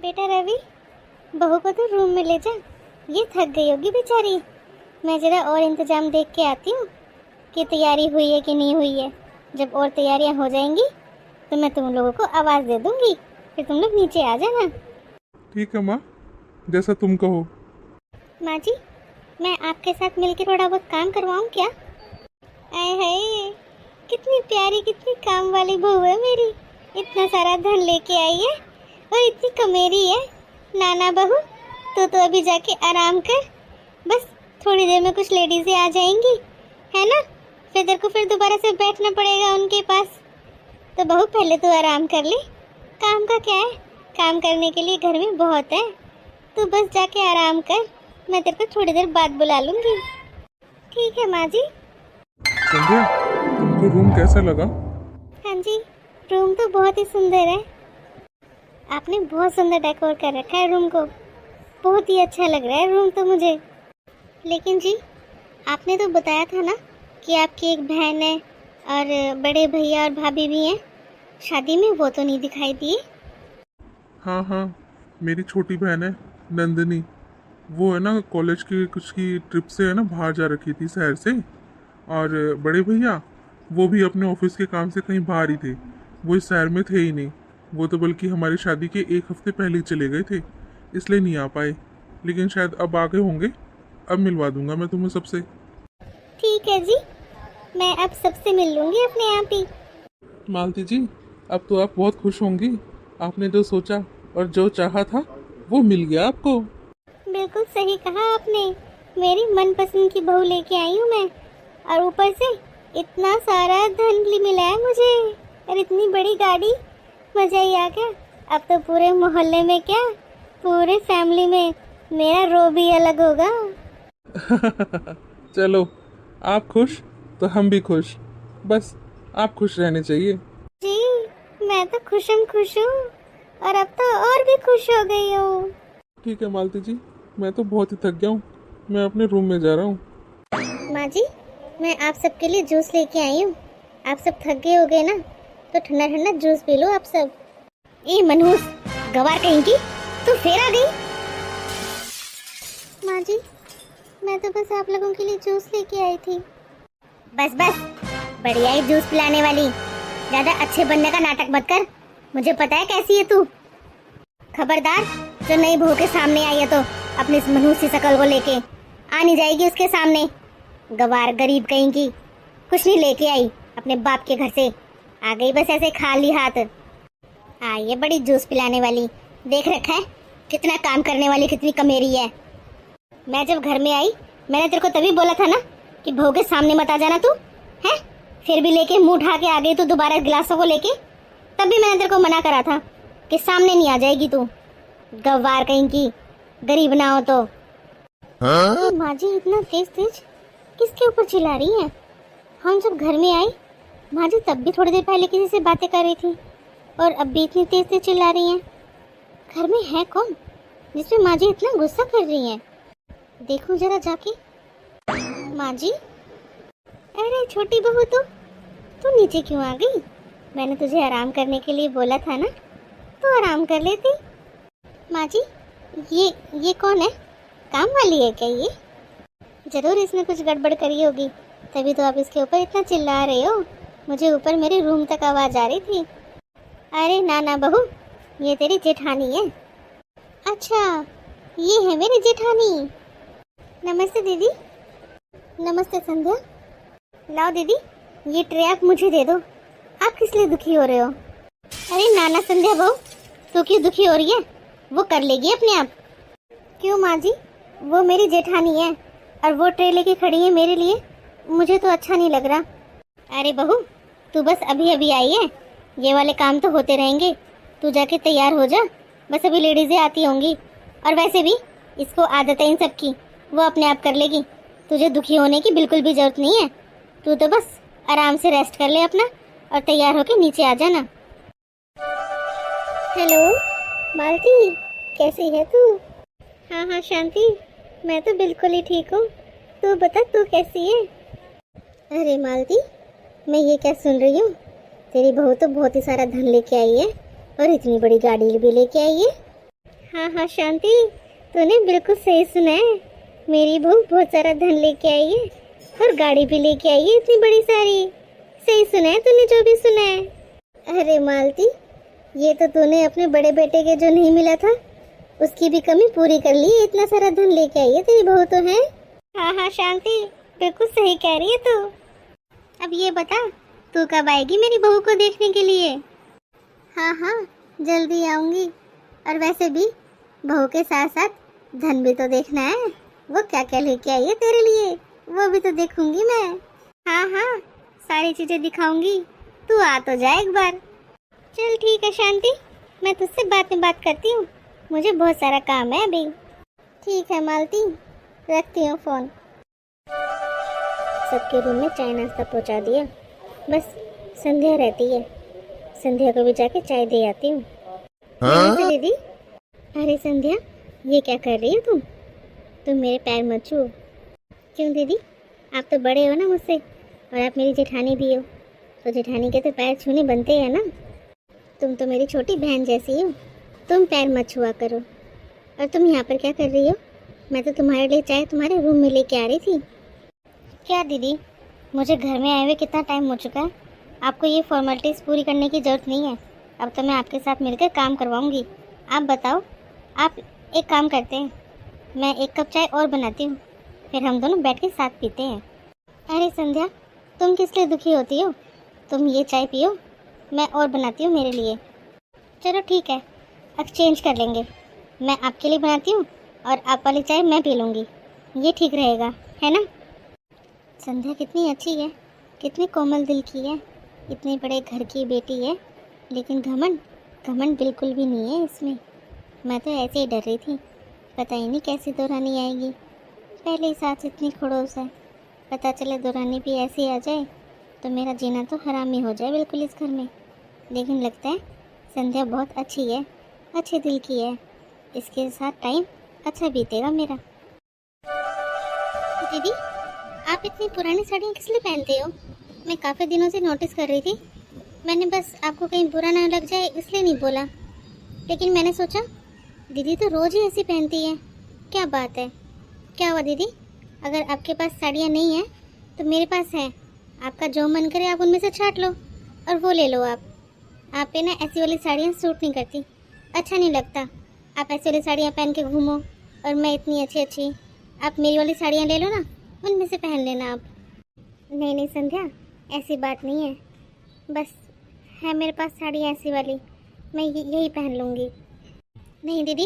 बेटा रवि, बहू को तो रूम में ले जा, ये थक गई होगी बेचारी। मैं ज़रा और इंतज़ाम देख के आती हूँ कि तैयारी हुई है कि नहीं हुई है। जब और तैयारियाँ हो जाएंगी तो मैं तुम लोगों को आवाज़ दे दूँगी, फिर तुम लोग नीचे आ जाना। ठीक है माँ, जैसा तुम कहो। माँ जी, मैं आपके साथ मिलकर थोड़ा बहुत काम करवाऊँ क्या? आए हाय, कितनी प्यारी कितनी काम वाली बहू है मेरी। इतना सारा धन लेके आई है और इतनी कमेरी है। नाना बहू, तो अभी जाके आराम कर, बस थोड़ी देर में कुछ लेडीजें आ जाएंगी, है ना? फिर तेरे को फिर दोबारा से बैठना पड़ेगा उनके पास। तो बहू पहले तो आराम कर ले। काम का क्या है, काम करने के लिए घर में बहुत है। तू बस जाके आराम कर, मैं तेरे को थोड़ी देर बाद बुला लूँगी। ठीक है माँ जी। संध्या, तुमको रूम कैसा लगा? हाँ जी, रूम तो बहुत ही सुंदर है। आपने बहुत सुंदर डेकोर कर रखा है रूम को, बहुत ही अच्छा लग रहा है रूम तो मुझे। लेकिन जी, आपने तो बताया था ना कि आपकी एक बहन है और बड़े भैया और भाभी भी हैं। शादी में वो तो नहीं दिखाई दिए। हाँ हाँ, मेरी छोटी बहन है नंदिनी। वो है ना कॉलेज की ट्रिप से है ना बाहर जा रखी थी शहर से। और बड़े भैया वो भी अपने ऑफिस के काम से कहीं बाहर ही थे। वो इस शहर में थे ही नहीं। वो तो बल्कि हमारी शादी के एक हफ्ते पहले ही चले गए थे, इसलिए नहीं आ पाए। लेकिन शायद अब आ गए होंगे। अब मिलवा दूंगा मैं तुम्हें सबसे। ठीक है जी, मैं अब सबसे मिल लूँगी अपने आप ही। मालती जी, अब तो आप बहुत खुश होंगी। आपने जो सोचा और जो चाहा था वो मिल गया आपको। बिल्कुल सही कहा आपने। मेरी मनपसंद की बहू लेके आई हूँ मैं, और ऊपर से इतना सारा धन भी मिला है मुझे, और इतनी बड़ी गाड़ी। मजा ही आ गया। अब तो पूरे मोहल्ले में क्या, पूरे फैमिली में मेरा रो भी अलग होगा। चलो, आप खुश तो हम भी खुश। बस आप खुश रहने चाहिए। जी, मैं तो खुशम खुश हूँ, और अब तो और भी खुश हो गई हूँ। ठीक है मालती जी, मैं तो बहुत ही थक गया हूँ। मैं अपने रूम में जा रहा हूँ। माँ जी, मैं आप सबके लिए जूस लेके आई हूँ। आप सब थक गए हो गए ना, तो ठंडा ठंडा जूस पी लो आप सब। ए मनहूस, गवार कहीं की, तू फिर आ गई। माँ जी, मैं तो बस आप लोगों के लिए जूस लेके आई थी। बस बस, बढ़िया ही जूस पिलाने वाली। ज्यादा अच्छे बनने का नाटक मत कर, मुझे पता है कैसी है तू। खबरदार, जो नई बहू के सामने आई है तो अपनी इस मनहूस सी शकल को लेके आ नहीं जाएगी उसके सामने। गवार गरीब कहीं की, कुछ नहीं लेके आई अपने बाप के घर से, आ गई बस ऐसे खाली हाथ। ये बड़ी जूस पिलाने वाली, देख रखा है कितना काम करने वाली, कितनी कमेरी है। मैं जब घर में आई, मैंने तेरे को तभी बोला था ना कि बहू के सामने मत आ जाना तू, है? फिर भी लेके मुंह उठा के आ गई तू दोबारा गिलासों को लेके। तब भी मैंने तेरे को मना करा था कि सामने नहीं आ जाएगी तू। गवार कहीं की, गरीब ना हो तो। माँ जी इतना तेज तेज किसके ऊपर चिल्ला रही हैं? हम जब घर में आई, माँ जी तब भी थोड़ी देर पहले किसी से बातें कर रही थी, और अब भी इतनी तेज तेज चिल्ला रही हैं। घर में है कौन जिसमें माँ जी इतना गुस्सा कर रही हैं? देखूं जरा जाके। माँ जी, अरे छोटी बहू, तू नीचे क्यों आ गई? मैंने तुझे आराम करने के लिए बोला था ना, तो आराम कर लेती। माँ जी, ये कौन है? काम वाली है क्या ये? जरूर इसने कुछ गड़बड़ करी होगी, तभी तो आप इसके ऊपर इतना चिल्ला रहे हो। मुझे ऊपर मेरे रूम तक आवाज आ रही थी। अरे ना बहू, ये तेरी जेठानी है। अच्छा, ये है मेरी जेठानी। नमस्ते दीदी। नमस्ते संध्या। लाओ दीदी, ये ट्रे आप मुझे दे दो। आप किस लिए दुखी हो रहे हो? अरे नाना संध्या बहू, तू क्यों दुखी हो रही है? वो कर लेगी अपने आप। क्यों माँ जी, वो मेरी जेठानी है और वो ट्रे लेके खड़ी है मेरे लिए, मुझे तो अच्छा नहीं लग रहा। अरे बहू, तू बस अभी अभी आई है, ये वाले काम तो होते रहेंगे। तू जाके तैयार हो जा, बस अभी लेडीजें आती होंगी। और वैसे भी इसको आदत है इन सब की, वो अपने आप कर लेगी। तुझे दुखी होने की बिल्कुल भी जरूरत नहीं है। तू तो बस आराम से रेस्ट कर ले अपना, और तैयार होके नीचे आ जाना। हेलो मालती, कैसी है तू? हाँ शांति, मैं तो बिल्कुल ही ठीक हूँ। तू बता, तू कैसी है? अरे मालती, मैं ये क्या सुन रही हूँ? तेरी बहू तो बहुत ही सारा धन लेके आई है, और इतनी बड़ी गाड़ी भी लेके आई है। हाँ हाँ शांति, तूने बिल्कुल सही सुना है। मेरी बहू बहुत सारा धन लेके आई है और गाड़ी भी लेके आई है इतनी बड़ी सारी। सही सुना है तूने जो भी सुना है। अरे मालती, ये तो तूने अपने बड़े बेटे के जो नहीं मिला था उसकी भी कमी पूरी कर ली। इतना सारा धन लेके आई है तेरी बहू तो है। हाँ हाँ शांति, बिल्कुल सही कह रही है तू। अब ये बता, तू कब आएगी मेरी बहू को देखने के लिए? हाँ हाँ, जल्दी आऊंगी। और वैसे भी बहू के साथ साथ धन भी तो देखना है। वो क्या क्या लेके आई है तेरे लिए, वो भी तो देखूंगी मैं। हाँ हाँ, सारी चीजें दिखाऊंगी, तू आ तो जा एक बार। चल ठीक है शांति, मैं तुझसे बाद में बात करती हूँ, मुझे बहुत सारा काम है अभी। ठीक है मालती, रखती हूँ फोन। सबके रूम में चाय नाश्ता पहुँचा दिया। बस संध्या रहती है, संध्या को भी जाके चाय दे आती हूँ। नमस्ते दीदी। अरे संध्या, ये क्या कर रही हो तुम मेरे पैर मत छुओ। क्यों दीदी, आप तो बड़े हो ना मुझसे, और आप मेरी जेठानी भी हो, तो जेठानी के तो पैर छूने बनते हैं ना। तुम तो मेरी छोटी बहन जैसी हो, तुम पैर मत छुआ करो। और तुम यहाँ पर क्या कर रही हो? मैं तो तुम्हारे लिए चाय तुम्हारे रूम में लेके आ रही थी। क्या दीदी, मुझे घर में आए हुए कितना टाइम हो चुका है, आपको ये फॉर्मेलिटीज़ पूरी करने की ज़रूरत नहीं है। अब तो मैं आपके साथ मिलकर काम करवाऊंगी। आप बताओ, आप एक काम करते हैं, मैं एक कप चाय और बनाती हूँ, फिर हम दोनों बैठ के साथ पीते हैं। अरे संध्या, तुम किस लिए दुखी होती हो? तुम ये चाय पियो, मैं और बनाती हूँ मेरे लिए। चलो ठीक है, एक्सचेंज कर लेंगे। मैं आपके लिए बनाती हूँ और आप वाली चाय मैं पी लूँगी, ये ठीक रहेगा, है ना? संध्या कितनी अच्छी है, कितनी कोमल दिल की है, इतने बड़े घर की बेटी है, लेकिन घमंड बिल्कुल भी नहीं है इसमें। मैं तो ऐसे ही डर रही थी, पता ही नहीं कैसी दौरानी आएगी। पहले ही साथ इतनी खड़ूस है, पता चले दौरानी भी ऐसी आ जाए तो मेरा जीना तो हराम ही हो जाए बिल्कुल इस घर में। लेकिन लगता है संध्या बहुत अच्छी है, अच्छे दिल की है, इसके साथ टाइम अच्छा बीतेगा मेरा। दीदी, आप इतनी पुरानी साड़ियाँ किस लिए पहनते हो? मैं काफ़ी दिनों से नोटिस कर रही थी, मैंने बस आपको कहीं बुरा ना लग जाए इसलिए नहीं बोला, लेकिन मैंने सोचा दीदी तो रोज़ ही ऐसी पहनती है, क्या बात है? क्या हुआ दीदी? अगर आपके पास साड़ियाँ नहीं हैं तो मेरे पास है, आपका जो मन करे आप उनमें से छांट लो और वो ले लो। आप पे ना ऐसी वाली साड़ियाँ सूट नहीं करती, अच्छा नहीं लगता। आप ऐसी वाली साड़ियाँ पहन के घूमो और मैं इतनी अच्छी, आप मेरी वाली साड़ियाँ ले लो ना, उनमें से पहन लेना आप। नहीं संध्या, ऐसी बात नहीं है, बस है मेरे पास साड़ी ऐसी वाली, मैं यही पहन लूँगी। नहीं दीदी,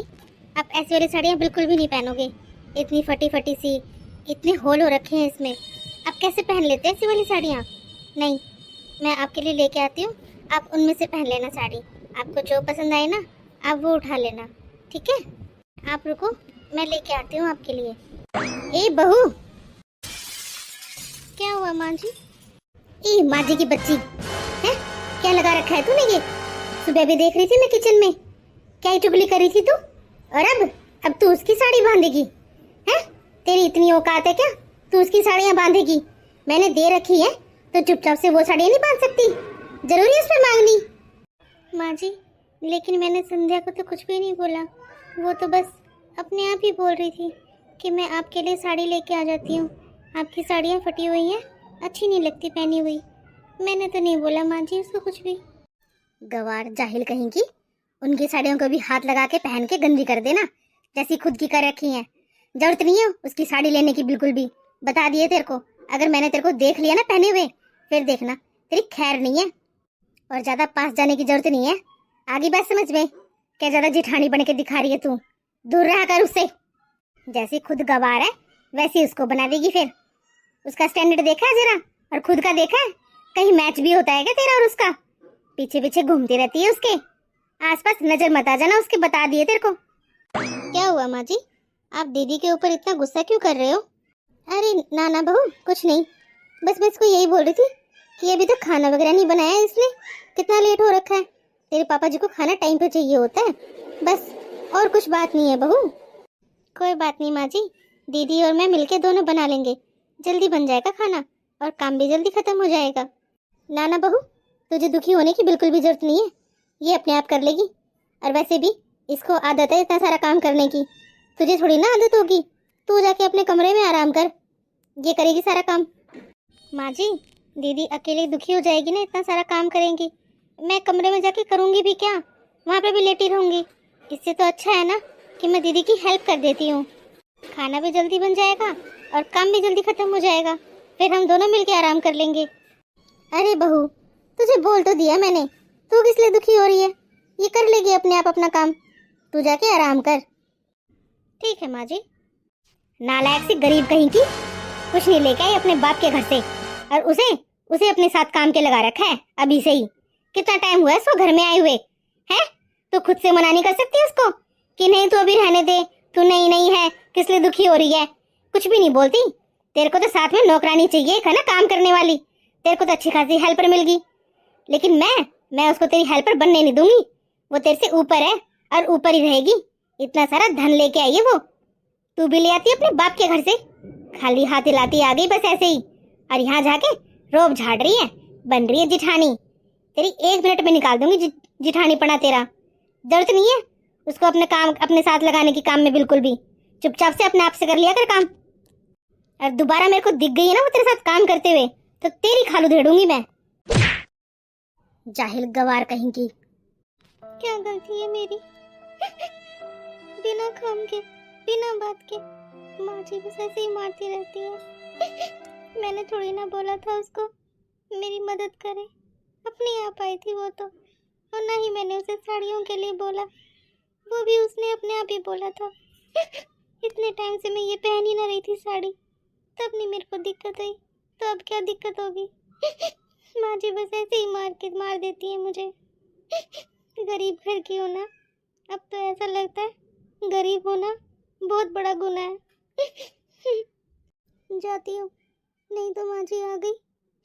आप ऐसी वाली साड़ियाँ बिल्कुल भी नहीं पहनोगे, इतनी फटी सी, इतने होल हो रखे हैं इसमें, आप कैसे पहन लेते हैं ऐसी वाली साड़ियाँ? नहीं, मैं आपके लिए लेके आती हूँ, आप उनमें से पहन लेना साड़ी, आपको जो पसंद आए ना आप वो उठा लेना, ठीक है? आप रुको, मैं लेके आती हूँ आपके लिए। ए बहू, क्या हुआ माँ जी? ए माँ जी की बच्ची है, क्या लगा रखा है तूने ये? सुबह भी देख रही थी मैं किचन में, क्या ही चुगली कर रही थी तू? और अब तू उसकी साड़ी बांधेगी है? तेरी इतनी औकात है क्या, तू उसकी साड़ियाँ बांधेगी? मैंने दे रखी है तो चुपचाप से वो साड़ियाँ नहीं बांध सकती, जरूरी है उसमें मांगनी? माँ जी, लेकिन मैंने संध्या को तो कुछ भी नहीं बोला, वो तो बस अपने आप ही बोल रही थी कि मैं आपके लिए साड़ी लेके आ जाती हूँ, आपकी साड़ियाँ फटी हुई हैं, अच्छी नहीं लगती पहनी हुई। मैंने तो नहीं बोला माँ जी उसको कुछ भी। गवार जाहिल कहीं की, उनकी साड़ियों को भी हाथ लगा के पहन के गंदी कर देना जैसी खुद की कर रखी हैं। जरूरत नहीं है उसकी साड़ी लेने की बिल्कुल भी, बता दिए तेरे को। अगर मैंने तेरे को देख लिया ना पहने हुए, फिर देखना तेरी खैर नहीं है। और ज्यादा पास जाने की जरूरत नहीं है, आगे बात समझ में। क्या ज्यादा जिठानी बन के दिखा रही है तू? दूर रहा कर उससे, जैसी खुद गवार है वैसी उसको बना देगी। फिर उसका स्टैंडर्ड देखा है जरा, और खुद का देखा है? कहीं मैच भी होता है क्या तेरा और उसका? पीछे पीछे घूमती रहती है उसके, आसपास नजर मत आ जाना उसके, बता दिए तेरे को। क्या हुआ माँ जी, आप दीदी के ऊपर इतना गुस्सा क्यों कर रहे हो? अरे ना बहू, कुछ नहीं, बस मैं इसको यही बोल रही थी कि अभी तक खाना वगैरह नहीं बनाया है इसने, कितना लेट हो रखा है। तेरे पापा जी को खाना टाइम पे चाहिए होता है, बस, और कुछ बात नहीं है बहू। कोई बात नहीं माँ जी, दीदी और मैं मिलके दोनों बना लेंगे, जल्दी बन जाएगा खाना और काम भी जल्दी खत्म हो जाएगा। ना बहू, तुझे दुखी होने की बिल्कुल भी जरूरत नहीं है, ये अपने आप कर लेगी। और वैसे भी इसको आदत है इतना सारा काम करने की, तुझे थोड़ी ना आदत होगी। तू जाके अपने कमरे में आराम कर, ये करेगी सारा काम। माँ जी, दीदी अकेली दुखी हो जाएगी ना, इतना सारा काम करेंगी। मैं कमरे में जाके करूँगी भी क्या, वहाँ पे भी लेटी रहूँगी। इससे तो अच्छा है ना कि मैं दीदी की हेल्प कर देती हूँ। खाना भी जल्दी बन जाएगा और काम भी जल्दी खत्म हो जाएगा, फिर हम दोनों मिलके आराम कर लेंगे। अरे बहू, तुझे बोल तो दिया मैंने, तू किस लिए दुखी हो रही है? ये कर लेगी अपने आप अपना काम, तू जाके आराम कर। ठीक है माँ जी। नालायक सी गरीब कहीं की, कुछ नहीं लेके आई अपने बाप के घर से, और उसे उसे अपने साथ काम के लगा रखा है अभी से ही। कितना टाइम हुआ है उसको घर में आए हुए है? तो खुद से मना नहीं कर सकती उसको कि नहीं तू अभी रहने दे, तू नहीं नहीं है, किस लिए दुखी हो रही है? कुछ भी नहीं बोलती। तेरे को तो साथ में नौकरानी चाहिए एक, है ना, काम करने वाली। तेरे को तो अच्छी खासी हेल्पर मिल गई, लेकिन मैं उसको तेरी हेल्पर बनने नहीं दूंगी। वो तेरे से ऊपर है और ऊपर ही रहेगी। इतना सारा धन लेके आई है वो, तू भी ले आती अपने बाप के घर से, खाली हाथ हिलाती आ गई बस ऐसे ही। और यहाँ जाके रोब झाड़ रही है, बन रही है जिठानी। तेरी 1 मिनट में निकाल दूंगी जिठानी पना तेरा। जरूरत नहीं है उसको अपने काम अपने साथ लगाने की काम में बिल्कुल भी। चुपचाप से अपने आप से कर लिया कर काम। और दोबारा मेरे को दिख गई है ना वो तेरे साथ काम करते हुए, तो तेरी खालू धेड़ूंगी मैं। जाहिल गवार कहीं की। क्या गलती है मेरी? बिना काम के, बिना बात के माँ जी बस ऐसे ही मारती रहती है। मैंने थोड़ी ना बोला था उसको मेरी मदद करे, अपने आप आई थी वो तो। और ना ही मैंने उसे साड़ियों के लिए बोला, वो भी उसने अपने आप ही बोला था। इतने टाइम से मैं ये पहन ही ना रही थी साड़ी, तब नहीं मेरे को दिक्कत आई, तो अब क्या दिक्कत होगी? माँ जी बस ऐसे ही मार देती है मुझे। गरीब घर की हो ना, अब तो ऐसा लगता है गरीब होना बहुत बड़ा गुनाह है। जाती हूँ, नहीं तो माँ जी आ गई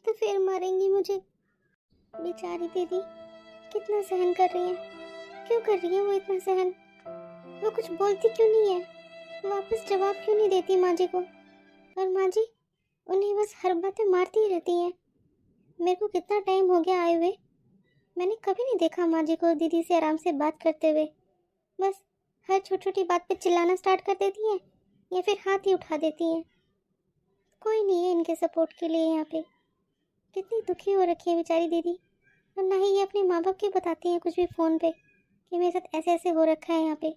तो फिर मारेंगी मुझे। बेचारी दीदी कितना सहन कर रही है, क्यों कर रही है वो इतना सहन? वो कुछ बोलती क्यों नहीं है, वापस जवाब क्यों नहीं देती माँ जी को? और माँ जी उन्हें बस हर बातें मारती ही रहती हैं। मेरे को कितना टाइम हो गया आए हुए, मैंने कभी नहीं देखा माँ जी को दीदी से आराम से बात करते हुए। बस हर छोटी छोटी बात पे चिल्लाना स्टार्ट कर देती हैं या फिर हाथ ही उठा देती हैं। कोई नहीं है इनके सपोर्ट के लिए यहाँ पे। कितनी दुखी हो रखी है बेचारी दीदी, और ना ही ये अपने माँ बाप की बताती हैं कुछ भी फ़ोन पे कि मेरे साथ ऐसे ऐसे हो रखा है यहाँ पे।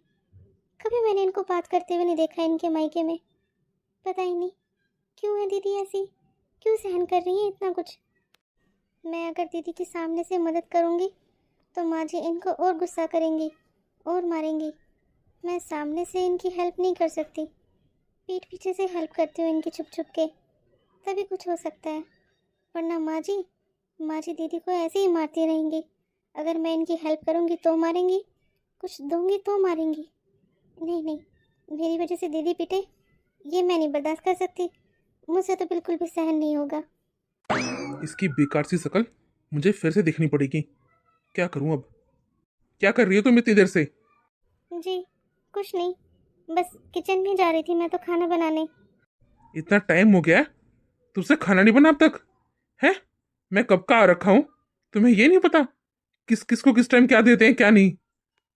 कभी मैंने इनको बात करते हुए नहीं देखा इनके मायके में। पता ही नहीं क्यों है दीदी ऐसी, क्यों सहन कर रही है इतना कुछ। मैं अगर दीदी के सामने से मदद करूँगी तो माँ जी इनको और गुस्सा करेंगी और मारेंगी। मैं सामने से इनकी हेल्प नहीं कर सकती, पीठ पीछे से हेल्प करती हूँ इनकी छुप छुप के, तभी कुछ हो सकता है। वरना माँ जी दीदी को ऐसे ही मारती रहेंगी। अगर मैं इनकी हेल्प करूँगी तो मारेंगी, कुछ दूँगी तो मारेंगी। नहीं नहीं, मेरी वजह से दीदी पिटे ये मैं नहीं बर्दाश्त कर सकती, मुझसे तो बिल्कुल भी सहन नहीं होगा। इसकी बेकार सी शक्ल मुझे फिर से देखनी पड़ेगी। क्या करूं अब? क्या कर रही है तुम इतनी देर से? जी कुछ नहीं, बस किचन में जा रही थी मैं तो खाना बनाने। इतना टाइम हो गया है, तुमसे खाना नहीं बना अब तक? है, मैं कब का आ रखा हूं, तुम्हें ये नहीं पता किस किस को किस टाइम क्या देते हैं क्या नहीं?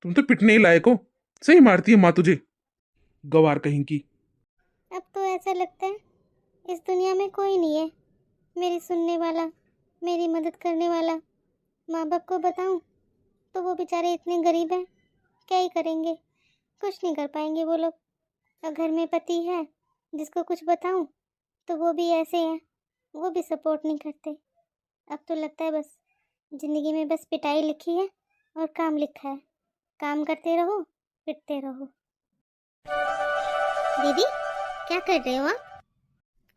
तुम तो पिटने ही लायक हो, सही मारती है माँ तुझे, गवार कहीं की। अब तो ऐसा लगता है इस दुनिया में कोई नहीं है मेरी सुनने वाला, मेरी मदद करने वाला। माँ बाप को बताऊं तो वो बेचारे इतने गरीब हैं, क्या ही करेंगे, कुछ नहीं कर पाएंगे वो लोग। और घर में पति है जिसको कुछ बताऊं तो वो भी ऐसे हैं, वो भी सपोर्ट नहीं करते। अब तो लगता है बस ज़िंदगी में बस पिटाई लिखी है और काम लिखा है, काम करते रहो पिटते रहो। दीदी क्या कर रहे हो आप?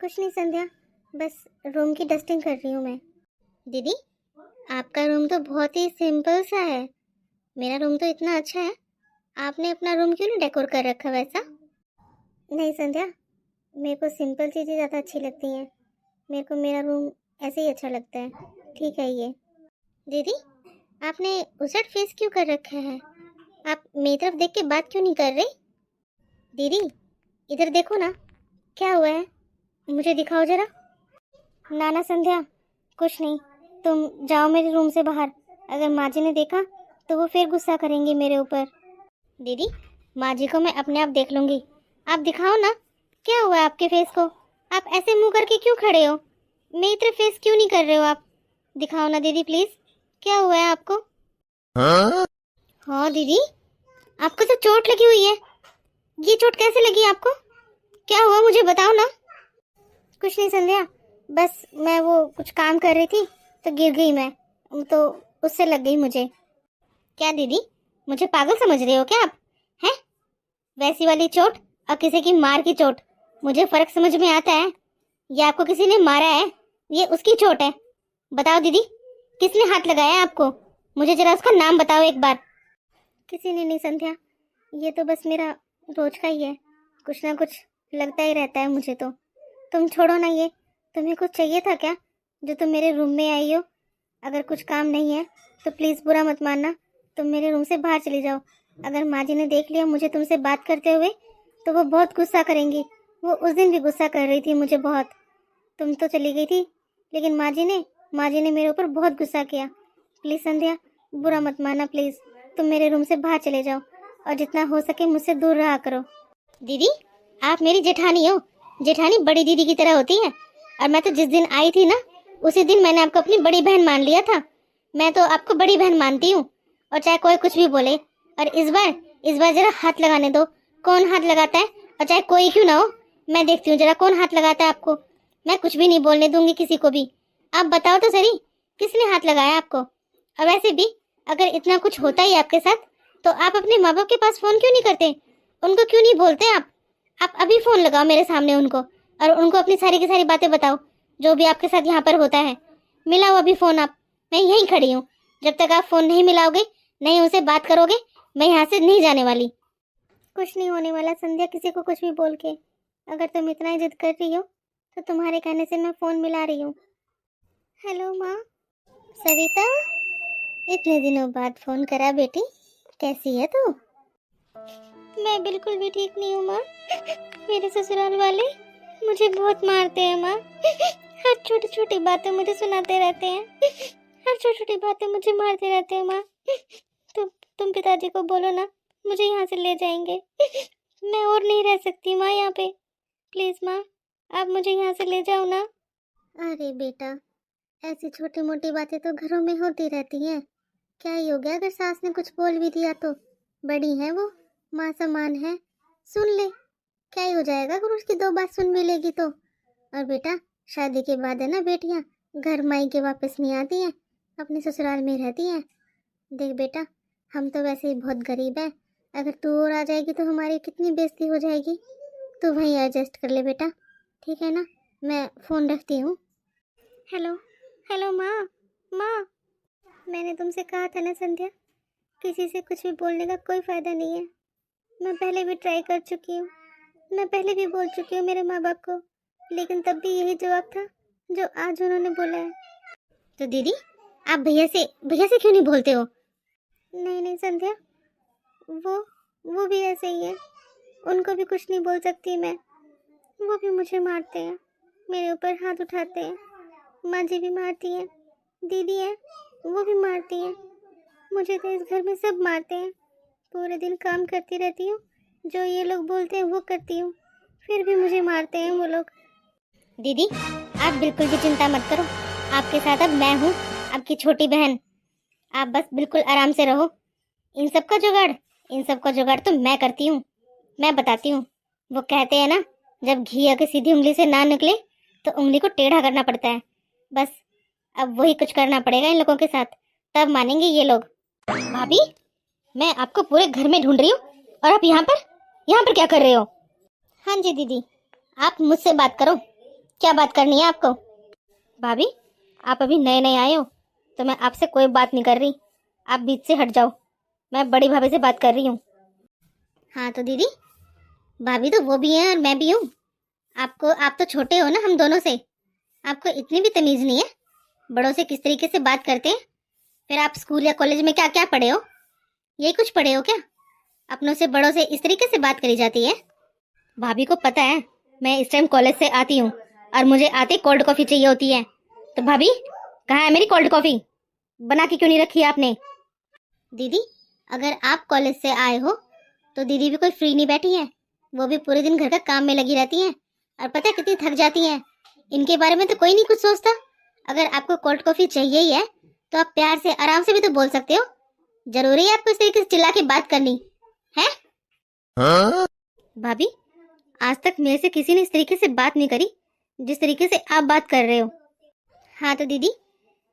कुछ नहीं संध्या, बस रूम की डस्टिंग कर रही हूँ मैं। दीदी आपका रूम तो बहुत ही सिंपल सा है, मेरा रूम तो इतना अच्छा है, आपने अपना रूम क्यों नहीं डेकोर कर रखा वैसा? नहीं संध्या, मेरे को सिंपल चीज़ें ज़्यादा अच्छी लगती हैं, मेरे को मेरा रूम ऐसे ही अच्छा लगता है। ठीक है ये। दीदी आपने उजड़ फेस क्यों कर रखा है? आप मेरी तरफ देख के बात क्यों नहीं कर रहे? दीदी इधर देखो ना, क्या हुआ है, मुझे दिखाओ जरा। नाना संध्या कुछ नहीं, तुम जाओ मेरे रूम से बाहर, अगर माँ जी ने देखा तो वो फिर गुस्सा करेंगी मेरे ऊपर। दीदी, माँ जी को मैं अपने आप देख लूंगी। आप दिखाओ ना, क्या हुआ है आपके फेस को? आप ऐसे मुंह करके क्यों खड़े हो? मेरी तरफ फेस क्यों नहीं कर रहे हो आप? दिखाओ ना दीदी प्लीज, क्या हुआ है आपको? हाँ दीदी, आपको तो चोट लगी हुई है। ये चोट कैसे लगी आपको? क्या हुआ मुझे बताओ ना। कुछ नहीं संध्या, बस मैं वो कुछ काम कर रही थी तो गिर गई मैं, तो उससे लग गई मुझे। क्या दीदी, मुझे पागल समझ रहे हो क्या आप? हैं? वैसी वाली चोट और किसी की मार की चोट, मुझे फर्क समझ में आता है। ये आपको किसी ने मारा है, ये उसकी चोट है। बताओ दीदी, किसने हाथ लगाया आपको? मुझे जरा उसका नाम बताओ एक बार। किसी ने नहीं संध्या, ये तो बस मेरा रोज का ही है, कुछ ना कुछ लगता ही रहता है मुझे तो। तुम छोड़ो ना ये, तुम्हें कुछ चाहिए था क्या जो तुम मेरे रूम में आई हो? अगर कुछ काम नहीं है तो प्लीज़ बुरा मत मानना, तुम मेरे रूम से बाहर चली जाओ। अगर माँ जी ने देख लिया मुझे तुमसे बात करते हुए तो वो बहुत गुस्सा करेंगी। वो उस दिन भी गुस्सा कर रही थी मुझे बहुत। तुम तो चली गई थी, लेकिन माँ जी ने मेरे ऊपर बहुत गुस्सा किया। प्लीज़ संध्या, बुरा मत मानना प्लीज़, तुम मेरे रूम से बाहर चले जाओ और जितना हो सके मुझसे दूर रहा करो। दीदी, आप मेरी जेठानी हो। जेठानी बड़ी दीदी की तरह होती है, और मैं तो जिस दिन आई थी ना, उसी दिन मैंने आपको अपनी बड़ी बहन मान लिया था। मैं तो आपको बड़ी बहन मानती हूँ, और चाहे कोई कुछ भी बोले। और इस बार जरा हाथ लगाने दो। कौन हाथ लगाता है? और चाहे कोई क्यों ना हो, मैं देखती हूँ जरा कौन हाथ लगाता है आपको। मैं कुछ भी नहीं बोलने दूंगी किसी को भी। आप बताओ तो सही, किसने हाथ लगाया आपको? और वैसे भी अगर इतना कुछ होता ही आपके साथ, तो आप अपने माँ बाप के पास फोन क्यों नहीं करते? उनको क्यों नहीं बोलते आप अभी फोन लगाओ मेरे सामने उनको, और उनको अपनी सारी की सारी बातें बताओ जो भी आपके साथ यहाँ पर होता है। मिलाओ अभी फोन आप, मैं यहीं खड़ी हूँ। जब तक आप फोन नहीं मिलाओगे, नहीं उनसे बात करोगे, मैं यहाँ से नहीं जाने वाली। कुछ नहीं होने वाला संध्या, किसी को कुछ भी बोल के। अगर तुम इतना ही जिद कर रही हो तो तुम्हारे कहने से मैं फोन मिला रही हूँ। हेलो माँ। सविता, इतने दिनों बाद फोन करा बेटी, कैसी है तू? मैं बिल्कुल भी ठीक नहीं हूँ माँ। मेरे ससुराल वाले मुझे बहुत मारते हैं माँ। हर छोटी छोटी बातें मुझे सुनाते रहते हैं, हर छोटी छोटी बातें मुझे मारते रहते हैं माँ। तुम पिताजी को बोलो ना, मुझे यहाँ से ले जाएंगे। मैं और नहीं रह सकती माँ यहाँ पे। प्लीज माँ, आप मुझे यहाँ से ले जाओ ना। अरे बेटा, ऐसी छोटी मोटी बातें तो घरों में होती रहती हैं। क्या ही हो गया अगर सास ने कुछ बोल भी दिया तो? बड़ी है वो, माँ समान है, सुन ले। क्या ही हो जाएगा अगर उसकी दो बात सुन भी लेगी तो। और बेटा, शादी के बाद है ना बेटियां घर माई के वापस नहीं आती हैं, अपने ससुराल में रहती हैं। देख बेटा, हम तो वैसे ही बहुत गरीब हैं, अगर तू और आ जाएगी तो हमारी कितनी बेइज्जती हो जाएगी। तू वहीं एडजस्ट कर ले बेटा, ठीक है ना? मैं फ़ोन रखती हूँ। हेलो, हेलो माँ। माँ, मैंने तुमसे कहा था ना संध्या, किसी से कुछ भी बोलने का कोई फ़ायदा नहीं है। मैं पहले भी ट्राई कर चुकी हूँ, मैं पहले भी बोल चुकी हूँ मेरे माँ बाप को, लेकिन तब भी यही जवाब था जो आज उन्होंने बोला है। तो दीदी, आप भैया से क्यों नहीं बोलते हो? नहीं नहीं संध्या, वो भी ऐसे ही है, उनको भी कुछ नहीं बोल सकती मैं। वो भी मुझे मारते हैं, मेरे ऊपर हाथ उठाते हैं। माँ जी भी मारती हैं, दीदी है वो भी मारती हैं। मुझे तो इस घर में सब मारते हैं। पूरे दिन काम करती रहती हूँ, जो ये लोग बोलते हैं वो करती हूँ, फिर भी मुझे मारते हैं वो लोग। दीदी, आप बिल्कुल भी चिंता मत करो, आपके साथ अब मैं हूँ, आपकी छोटी बहन। आप बस बिल्कुल आराम से रहो। इन सब का जुगाड़ तो मैं करती हूँ, मैं बताती हूँ। वो कहते हैं ना, जब घी अगर सीधी उंगली से ना निकले तो उंगली को टेढ़ा करना पड़ता है। बस अब वही कुछ करना पड़ेगा इन लोगों के साथ, तब मानेंगे ये लोग। भाभी, मैं आपको पूरे घर में ढूंढ रही हूँ, और आप यहाँ पर क्या कर रहे हो? हाँ जी दीदी, आप मुझसे बात करो, क्या बात करनी है आपको? भाभी, आप अभी नए नए आए हो तो मैं आपसे कोई बात नहीं कर रही, आप बीच से हट जाओ, मैं बड़ी भाभी से बात कर रही हूँ। हाँ तो दीदी, भाभी तो वो भी हैं और मैं भी हूँ। आप तो छोटे हो ना हम दोनों से, आपको इतनी भी तमीज नहीं है बड़ों से किस तरीके से बात करते हैं। फिर आप स्कूल या कॉलेज में क्या क्या पढ़े हो? यही कुछ पढ़े हो क्या? अपनों से बड़ों से इस तरीके से बात करी जाती है? भाभी को पता है मैं इस टाइम कॉलेज से आती हूँ और मुझे आते कोल्ड कॉफी चाहिए होती है। तो भाभी, कहाँ है मेरी कोल्ड कॉफी? बना के क्यों नहीं रखी आपने? दीदी, अगर आप कॉलेज से आए हो तो दीदी भी कोई फ्री नहीं बैठी है, वो भी पूरे दिन घर का काम में लगी रहती हैं और पता है कितनी थक जाती हैं। इनके बारे में तो कोई नहीं कुछ सोचता। अगर आपको कोल्ड कॉफी चाहिए ही है तो आप प्यार से आराम से भी तो बोल सकते हो। जरूरी है आपको इस तरीके से चिल्ला के बात करनी है? भाभी, आज तक मेरे से किसी ने इस तरीके से बात नहीं करी जिस तरीके से आप बात कर रहे हो। हाँ तो दीदी,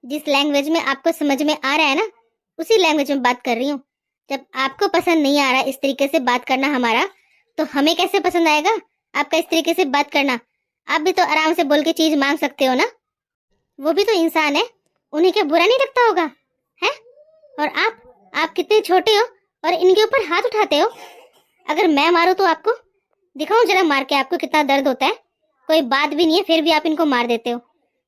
जिस लैंग्वेज में आपको समझ में आ रहा है ना, उसी लैंग्वेज में बात कर रही हूँ। जब आपको पसंद नहीं आ रहा इस तरीके से बात करना हमारा, तो हमें कैसे पसंद आएगा आपका इस तरीके से बात करना? आप भी तो आराम से बोल के चीज मांग सकते हो ना। वो भी तो इंसान है, उन्हें क्या बुरा नहीं लगता होगा है? और आप कितने छोटे हो और इनके ऊपर हाथ उठाते हो। अगर मैं मारूं तो आपको दिखाऊं जरा मार के आपको कितना दर्द होता है। कोई बात भी नहीं है फिर भी आप इनको मार देते हो।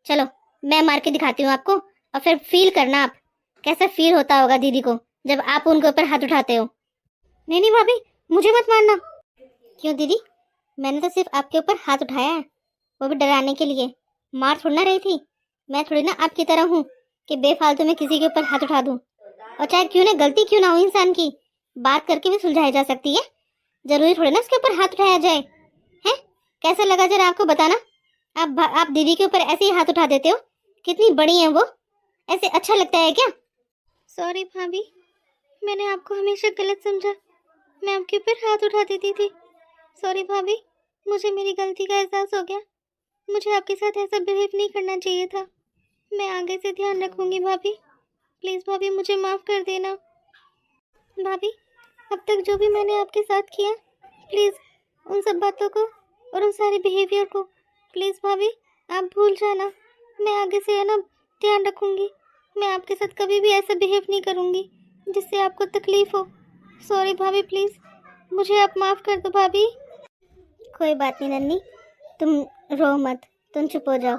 चलो मैं मार के दिखाती हूँ आपको, और फिर फील करना आप कैसा फील होता होगा दीदी को जब आप उनके ऊपर हाथ उठाते हो। नहीं नहीं भाभी, मुझे मत मारना। क्यों दीदी, मैंने तो सिर्फ आपके ऊपर हाथ उठाया है, वो भी डराने के लिए। मार थोड़ी ना रही थी। मैं थोड़ी ना आपकी तरह हूँ कि बेफालतू में किसी के ऊपर हाथ उठा दूँ। और चाहे क्यों ना गलती क्यों ना हो इंसान की, बात करके भी सुलझाई जा सकती है। जरूरी थोड़ी ना उसके ऊपर हाथ उठाया जाए। हैं? कैसा लगा जरा आपको बताना। आप दीदी के ऊपर ऐसे ही हाथ उठा देते हो। कितनी बड़ी है वो, ऐसे अच्छा लगता है क्या? सॉरी भाभी, मैंने आपको हमेशा गलत समझा। मैं आपके ऊपर हाथ उठा देती थी। सॉरी भाभी, मुझे मेरी गलती का एहसास हो गया। मुझे आपके साथ ऐसा बिहेव नहीं करना चाहिए था। मैं आगे से ध्यान रखूंगी भाभी। प्लीज़ भाभी, मुझे माफ़ कर देना। भाभी, अब तक जो भी मैंने आपके साथ किया, प्लीज़ उन सब बातों को और उन सारे बिहेवियर को प्लीज़ भाभी आप भूल जाना। मैं आगे से है ना ध्यान रखूंगी। मैं आपके साथ कभी भी ऐसा बिहेव नहीं करूंगी जिससे आपको तकलीफ़ हो। सॉरी भाभी, प्लीज़ मुझे आप माफ़ कर दो भाभी। कोई बात नहीं नन्नी, तुम रो मत, तुम चुप हो जाओ।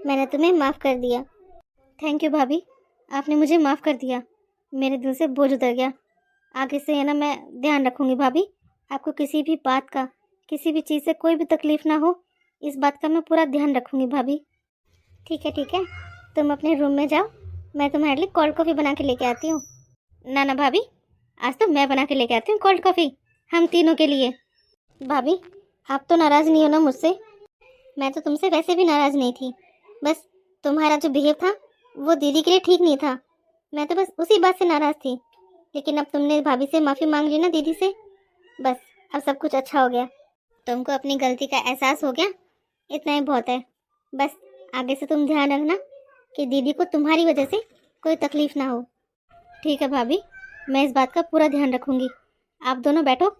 मैंने तुम्हें माफ़ कर दिया। थैंक यू भाभी, आपने मुझे माफ़ कर दिया। मेरे दिल से बोझ उतर गया। आगे से है ना मैं ध्यान रखूंगी भाभी। आपको किसी भी बात का, किसी भी चीज़ से कोई भी तकलीफ़ ना हो, इस बात का मैं पूरा ध्यान रखूंगी भाभी। ठीक है तुम अपने रूम में जाओ, मैं तुम्हारे लिए कोल्ड कॉफ़ी बना के लेके आती हूँ। ना ना भाभी, आज तो मैं बना के लेके आती हूँ कोल्ड कॉफ़ी, हम तीनों के लिए। भाभी, आप तो नाराज़ नहीं हो ना मुझसे? मैं तो तुमसे वैसे भी नाराज़ नहीं थी, बस तुम्हारा जो बिहेव था वो दीदी के लिए ठीक नहीं था। मैं तो बस उसी बात से नाराज़ थी। लेकिन अब तुमने भाभी से माफ़ी मांग ली ना दीदी से, बस अब सब कुछ अच्छा हो गया। तुमको अपनी गलती का एहसास हो गया, इतना ही बहुत है। बस आगे से तुम ध्यान रखना कि दीदी को तुम्हारी वजह से कोई तकलीफ़ ना हो। ठीक है भाभी, मैं इस बात का पूरा ध्यान रखूँगी। आप दोनों बैठो,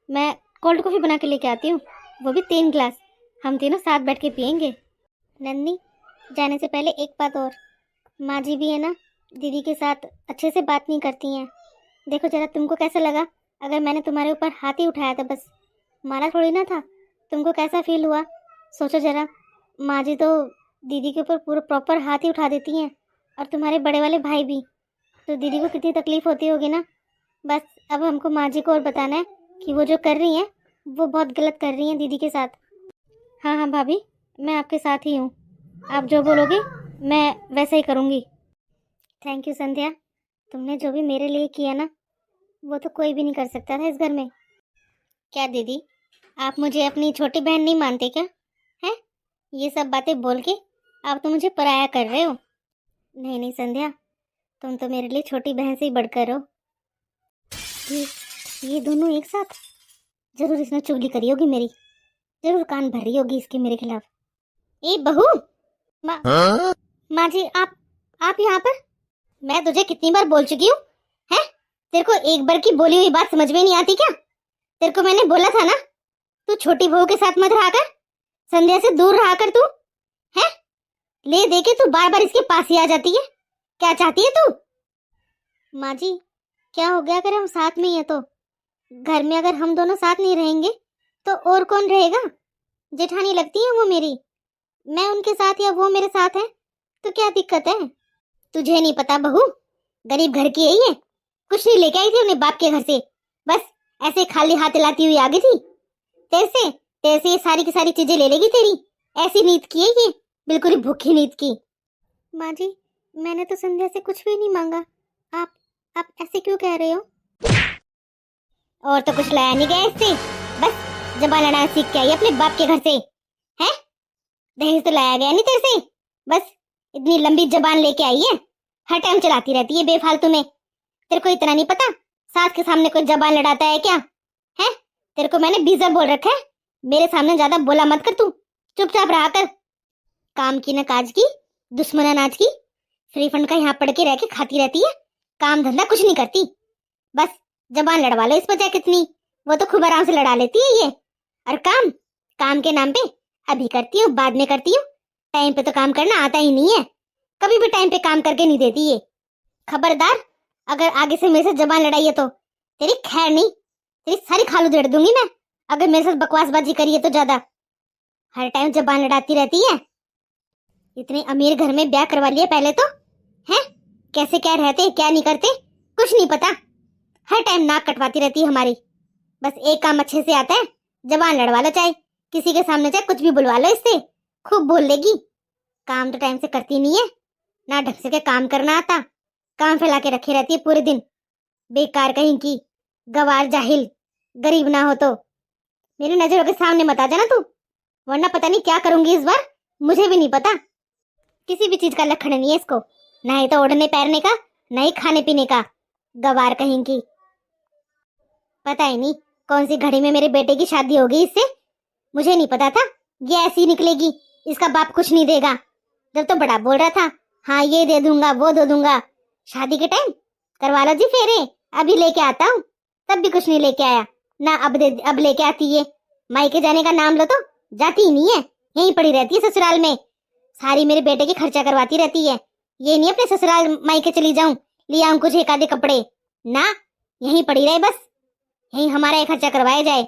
मैं कोल्ड कॉफ़ी बना के लेके आती हूँ, वो भी 3 ग्लास। हम तीनों साथ बैठ के पियेंगे। नन्नी, जाने से पहले एक बात और, माँ जी भी है ना दीदी के साथ अच्छे से बात नहीं करती हैं। देखो जरा तुमको कैसा लगा अगर मैंने तुम्हारे ऊपर हाथ ही उठाया था, बस मारा थोड़ी ना था। तुमको कैसा फील हुआ सोचो जरा। माँ जी तो दीदी के ऊपर पूरा प्रॉपर हाथ ही उठा देती हैं, और तुम्हारे बड़े वाले भाई भी। तो दीदी को कितनी तकलीफ़ होती होगी ना। बस अब हमको माँ जी को और बताना है कि वो जो कर रही हैं वो बहुत गलत कर रही हैं दीदी के साथ। हाँ हाँ भाभी, मैं आपके साथ ही हूँ। आप जो बोलोगे मैं वैसे ही करूँगी। थैंक यू संध्या, तुमने जो भी मेरे लिए किया ना वो तो कोई भी नहीं कर सकता था इस घर में। क्या दीदी, आप मुझे अपनी छोटी बहन नहीं मानते क्या? हैं? ये सब बातें बोल के आप तो मुझे पराया कर रहे हो। नहीं नहीं संध्या, तुम तो मेरे लिए छोटी बहन से ही बढ़कर हो। ये दोनों एक साथ जरूर इसने चुगली करी होगी मेरी, जरूर कान भर रही होगी इसके मेरे खिलाफ। ए बहू, माँ जी आप यहाँ पर? मैं तुझे कितनी बार बोल चुकी हूँ है? तेरे को एक बार की बोली हुई बात समझ में नहीं आती क्या? तेरे को मैंने बोला था ना तू छोटी बहू के साथ मत रहा कर, संध्या से दूर रहा कर तू है। ले दे के तू बार बार इसके पास ही आ जाती है। क्या चाहती है तू? माँ जी, क्या हो गया अगर हम साथ में ही है तो? घर में अगर हम दोनों साथ नहीं रहेंगे तो और कौन रहेगा? जेठानी लगती है वो मेरी, मैं उनके साथ या वो मेरे साथ है तो क्या दिक्कत है? तुझे नहीं पता बहू, गरीब घर की यही है, कुछ नहीं लेके आई थी अपने बाप के घर से, बस ऐसे खाली हाथ लाती हुई आ गई थी। तेरे से ये सारी की सारी चीजें ले लेगी तेरी, ऐसी नीत की है ये, बिल्कुल ही भूखी नीत की। माँ जी, मैंने तो संध्या से कुछ भी नहीं मांगा, आप ऐसे क्यों कह रहे हो? और तो कुछ लाया नहीं गया इससे, बस जबान लड़ाना सीख के आई अपने बाप के घर से। हैं? दहेज तो लाया गया नहीं तेरे से, बस इतनी लंबी जबान लेके आई है, हर टाइम चलाती रहती है बेफालतू में। तेरे को इतना नहीं पता सास के सामने कोई जबान लड़ाता है क्या? है? तेरे को मैंने 20 बार बोल रखा है, मेरे सामने ज्यादा बोला मत कर, तू चुपचाप रहा कर। काम की न काज की, दुश्मन अनाज की, फ्री फंड का यहाँ पड़ के रह के खाती रहती है, काम धंधा कुछ नहीं करती। बस जबान लड़वा लो इस पर चाहे कितनी, वो तो खूब आराम से लड़ा लेती है ये। और काम काम के नाम पे अभी करती हूँ बाद में करती हूँ, टाइम पे तो काम करना आता ही नहीं है, कभी भी टाइम पे काम करके नहीं देती ये। खबरदार अगर आगे से मेरे से जबान लड़ाई है तो तेरी खैर नहीं, तेरी सारी खालू देड़ दूंगी मैं, अगर मेरे साथ बकवासबाजी करी है तो ज्यादा। हर टाइम जबान लड़ाती रहती है। इतने अमीर घर में ब्याह करवा लिया पहले तो, हैं? कैसे क्या रहते क्या नहीं करते कुछ नहीं पता, हर टाइम नाक कटवाती रहती है हमारी। बस एक काम अच्छे से आता है, जबान लड़वा लो, चाहे किसी के सामने चाहे कुछ भी बुलवा लो इससे, खूब बोल लेगी। काम तो टाइम से करती नहीं है, ना ढंग से के काम करना आता, काम फैला के रखी रहती है पूरे दिन, बेकार कहीं की, गवार जाहिल, गरीब ना हो तो। मेरी नजरों के सामने मत आ जाना तू, वरना पता नहीं क्या करूंगी इस बार, मुझे भी नहीं पता। किसी भी चीज का लक्षण नहीं है इसको, ना ही तो ओढ़ने पैरने का, ना ही खाने पीने का, गवार कहीं की। पता ही नहीं कौन सी घड़ी में मेरे बेटे की शादी होगी इससे, मुझे नहीं पता था ये ऐसी निकलेगी, इसका बाप कुछ नहीं देगा। जब तो बड़ा बोल रहा था हाँ ये दे दूंगा वो दे दूंगा, शादी के टाइम करवा लो जी फेरे, अभी लेके आता हूँ, तब भी कुछ नहीं लेके आया ना, अब लेके आती है। मायके जाने का नाम लो तो जाती ही नहीं है, यहीं पड़ी रहती है ससुराल में, सारी मेरे बेटे की खर्चा करवाती रहती है। ये नहीं अपने ससुराल मायके चली जाऊं, ले आऊं कुछ एक आधे कपड़े, ना यहीं पड़ी रहे, बस यहीं हमारा ये खर्चा करवाया जाए।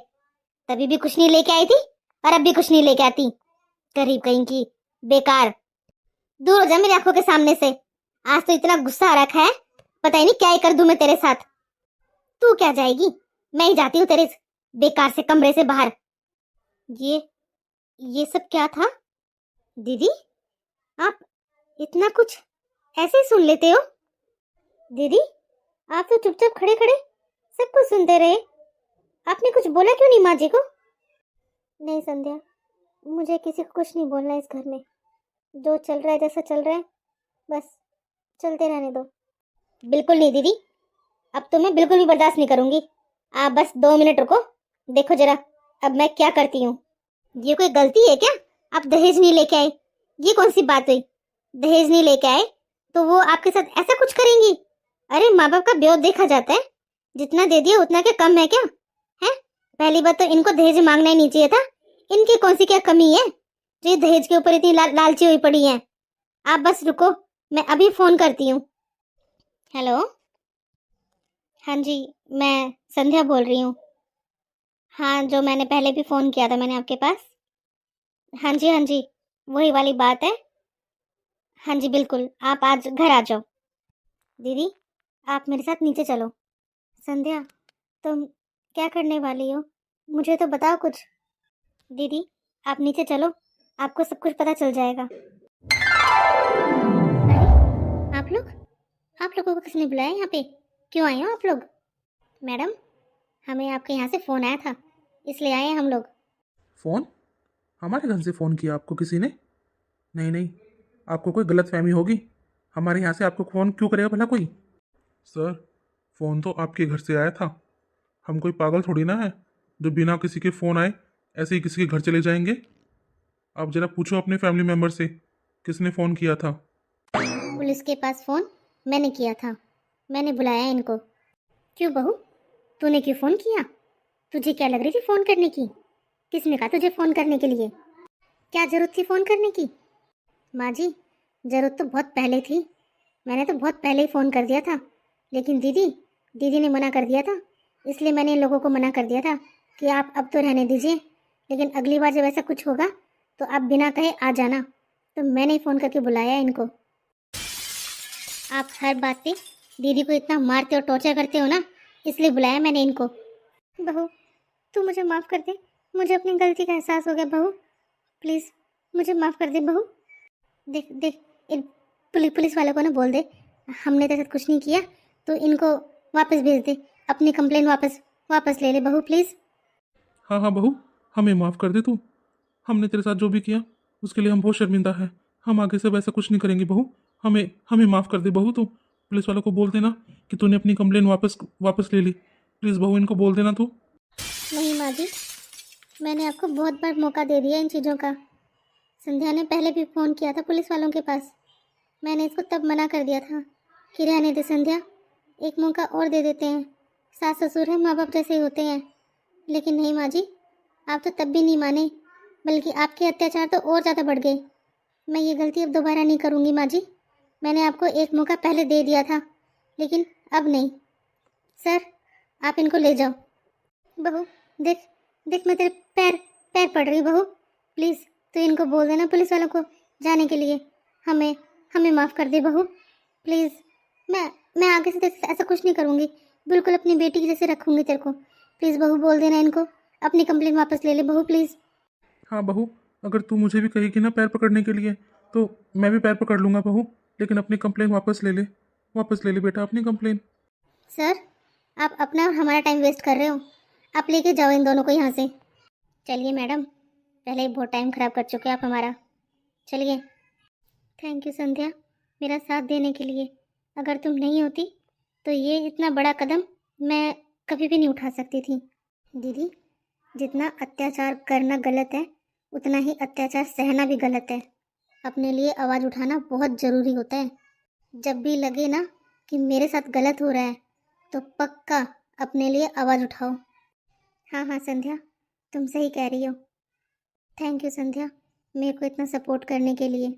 तभी भी कुछ नहीं लेके आई थी और अब भी कुछ नहीं लेके आती, गरीब कहीं की, बेकार। दूर हो जा मेरी आंखों के सामने से, आज तो इतना गुस्सा आ रखा है, पता ही नहीं क्या ही कर दूं मैं तेरे साथ। तू क्या जाएगी, मैं ही जाती हूँ तेरे बेकार से कमरे से बाहर। ये सब क्या था? दीदी आप इतना कुछ ऐसे ही सुन लेते हो? दीदी आप तो चुपचाप खड़े खड़े सब कुछ सुनते रहे, आपने कुछ बोला क्यों नहीं माँ जी को? नहीं संध्या, मुझे किसी को कुछ नहीं बोलना इस घर में, जो चल रहा है जैसा चल रहा है बस चलते रहने दो। बिल्कुल नहीं दीदी, अब तो मैं बिल्कुल भी बर्दाश्त नहीं करूंगी, आप बस 2 मिनट रुको, देखो जरा अब मैं क्या करती हूँ। ये कोई गलती है क्या, आप दहेज नहीं लेके आए, ये कौन सी बात हुई? दहेज नहीं लेके आए तो वो आपके साथ ऐसा कुछ करेंगी? अरे माँ बाप का ब्योर देखा जाता है, जितना दे दिया उतना क्या कम है क्या? है? पहली बात तो इनको दहेज मांगना ही नहीं चाहिए था, इनकी कौन सी क्या कमी है जो ये दहेज के ऊपर इतनी लालची हुई पड़ी है। आप बस रुको, मैं अभी फोन करती हूँ। हेलो, हाँ जी मैं संध्या बोल रही हूँ। हाँ जो मैंने पहले भी फोन किया था मैंने आपके पास, हाँ जी वही वाली बात है। हाँ जी बिल्कुल, आप आज घर आ जाओ। दीदी आप मेरे साथ नीचे चलो। संध्या तुम क्या करने वाली हो, मुझे तो बताओ कुछ। दीदी आप नीचे चलो, आपको सब कुछ पता चल जाएगा। अरे आप लोगों को किसने बुलाया यहाँ पे, क्यों आए हो आप लोग? मैडम हमें आपके यहाँ से फ़ोन आया था इसलिए आए हैं हम लोग। फ़ोन? हमारे घर से फ़ोन किया आपको किसी ने? नहीं नहीं, आपको कोई गलत फहमी होगी, हमारे यहाँ से आपको फ़ोन क्यों करेगा भला कोई? सर फ़ोन तो आपके घर से आया था, हम कोई पागल थोड़ी ना है जो बिना किसी के फ़ोन आए ऐसे ही किसी के घर चले जाएंगे। आप ज़रा पूछो अपने फैमिली मेम्बर से किसने फ़ोन किया था। पुलिस के पास फ़ोन मैंने किया था, मैंने बुलाया इनको। क्यों बहू, तूने क्यों फ़ोन किया? तुझे क्या लग रही थी फ़ोन करने की? किसने कहा तुझे फ़ोन करने के लिए? क्या ज़रूरत थी फ़ोन करने की? माँ जी ज़रूरत तो बहुत पहले थी, मैंने तो बहुत पहले ही फ़ोन कर दिया था, लेकिन दीदी ने मना कर दिया था, इसलिए मैंने इन लोगों को मना कर दिया था कि आप अब तो रहने दीजिए, लेकिन अगली बार जब ऐसा कुछ होगा तो आप बिना कहे आ जाना। तो मैंने ही फ़ोन करके बुलाया इनको। आप हर बात पे दीदी को इतना मारते और टॉर्चर करते हो ना, इसलिए बुलाया मैंने इनको। बहू तू मुझे माफ़ कर दे, मुझे अपनी गलती का एहसास हो गया बहू, प्लीज़ मुझे माफ़ कर दे बहू। देख इन पुलिस वालों को ना बोल दे हमने तेरे साथ कुछ नहीं किया, तो इनको वापस भेज दे, अपनी कंप्लेन वापस वापस ले ले बहू प्लीज़। हाँ हाँ बहू, हमें माफ़ कर दे तू। हमने तेरे साथ जो भी किया उसके लिए हम बहुत शर्मिंदा है। हम आगे से वैसा कुछ नहीं करेंगे बहू। हमें हमें माफ़ कर दे बहू तू। पुलिस वालों को बोल देना कि तूने अपनी कंप्लेन वापस वापस ले ली। प्लीज़ बहू, इनको बोल देना तू। नहीं माँ जी, मैंने आपको बहुत बार मौका दे दिया इन चीज़ों का। संध्या ने पहले भी फ़ोन किया था पुलिस वालों के पास। मैंने इसको तब मना कर दिया था कि रहने दे संध्या, एक मौका और दे देते हैं। सास ससुर हैं, माँ बाप जैसे ही होते हैं। लेकिन नहीं माँ जी, आप तो तब भी नहीं माने, बल्कि आपके अत्याचार तो और ज़्यादा बढ़ गए। मैं ये गलती अब दोबारा नहीं करूँगी माँ जी। मैंने आपको एक मौका पहले दे दिया था, लेकिन अब नहीं। सर, आप इनको ले जाओ। बहू देख, देख मैं तेरे पैर पैर पड़ रही बहू। प्लीज़ तो इनको बोल देना पुलिस वालों को जाने के लिए। हमें हमें माफ़ कर दे बहू प्लीज़। मैं आगे से तेरे से ऐसा कुछ नहीं करूँगी, बिल्कुल अपनी बेटी की जैसे रखूँगी तेरे को। प्लीज़ बहू बोल देना इनको, अपनी कंप्लेंट वापस ले ले बहू प्लीज़। हाँ बहू, अगर तू मुझे भी कहेगी ना पैर पकड़ने के लिए तो मैं भी पैर पकड़ लूँगा बहू। लेकिन अपनी कंप्लेन वापस ले ले। वापस ले ले बेटा अपनी कंप्लेन। सर, आप अपना और हमारा टाइम वेस्ट कर रहे हो। आप लेके जाओ इन दोनों को यहाँ से। चलिए मैडम, पहले ही बहुत टाइम ख़राब कर चुके हैं आप हमारा। चलिए। थैंक यू संध्या, मेरा साथ देने के लिए। अगर तुम नहीं होती तो ये इतना बड़ा कदम मैं कभी भी नहीं उठा सकती थी। दीदी, जितना अत्याचार करना गलत है, उतना ही अत्याचार सहना भी गलत है। अपने लिए आवाज़ उठाना बहुत ज़रूरी होता है। जब भी लगे ना कि मेरे साथ गलत हो रहा है, तो पक्का अपने लिए आवाज़ उठाओ। हाँ हाँ संध्या, तुम सही कह रही हो। थैंक यू संध्या, मेरे को इतना सपोर्ट करने के लिए।